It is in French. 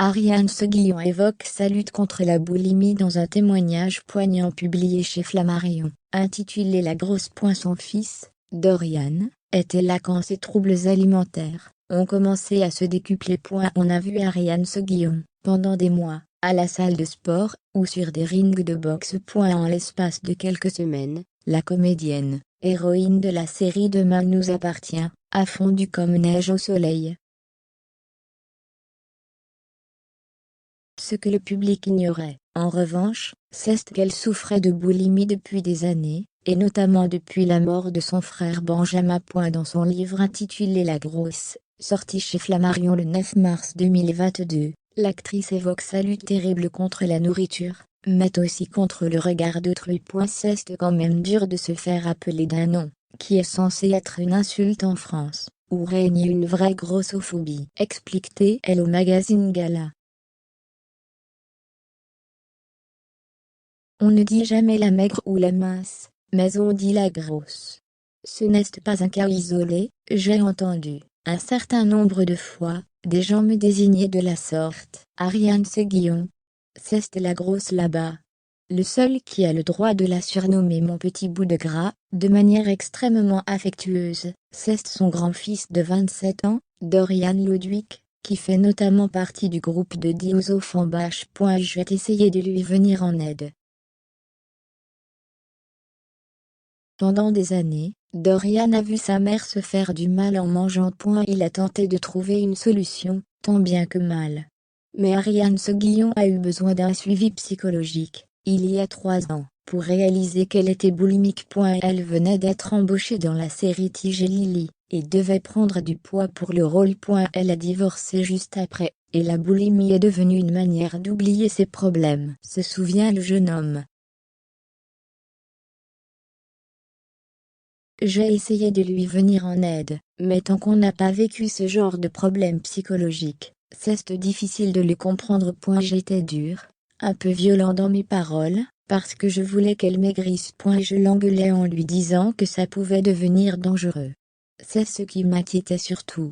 Ariane Seguillon évoque sa lutte contre la boulimie dans un témoignage poignant publié chez Flammarion, intitulé La grosse. Son fils, Dorian, était là quand ses troubles alimentaires ont commencé à se décupler. On a vu Ariane Seguillon, pendant des mois, à la salle de sport, ou sur des rings de boxe. En l'espace de quelques semaines, la comédienne, héroïne de la série Demain nous appartient, a fondu comme neige au soleil. Ce que le public ignorait, en revanche, c'est qu'elle souffrait de boulimie depuis des années, et notamment depuis la mort de son frère Benjamin. Dans son livre intitulé La grosse, sorti chez Flammarion le 9 mars 2022, l'actrice évoque sa lutte terrible contre la nourriture, mais aussi contre le regard d'autrui. C'est quand même dur de se faire appeler d'un nom, qui est censé être une insulte en France, où règne une vraie grossophobie, explique-t-elle au magazine Gala. On ne dit jamais la maigre ou la mince, mais on dit la grosse. Ce n'est pas un cas isolé, j'ai entendu, un certain nombre de fois, des gens me désigner de la sorte. Ariane Seguillon. C'est la grosse là-bas. Le seul qui a le droit de la surnommer mon petit bout de gras, de manière extrêmement affectueuse, c'est son grand-fils de 27 ans, Dorian Ludwig, qui fait notamment partie du groupe de Dioso Fambach. Je vais essayer de lui venir en aide. Pendant des années, Dorian a vu sa mère se faire du mal en mangeant. Il a tenté de trouver une solution, tant bien que mal. Mais Ariane Seguillon a eu besoin d'un suivi psychologique, il y a 3 ans, pour réaliser qu'elle était boulimique. Elle venait d'être embauchée dans la série Tige et Lily, et devait prendre du poids pour le rôle. Elle a divorcé juste après, et la boulimie est devenue une manière d'oublier ses problèmes, se souvient le jeune homme. J'ai essayé de lui venir en aide, mais tant qu'on n'a pas vécu ce genre de problème psychologique, c'est difficile de le comprendre. J'étais dur, un peu violent dans mes paroles, parce que je voulais qu'elle maigrisse. Je l'engueulais en lui disant que ça pouvait devenir dangereux. C'est ce qui m'inquiétait surtout.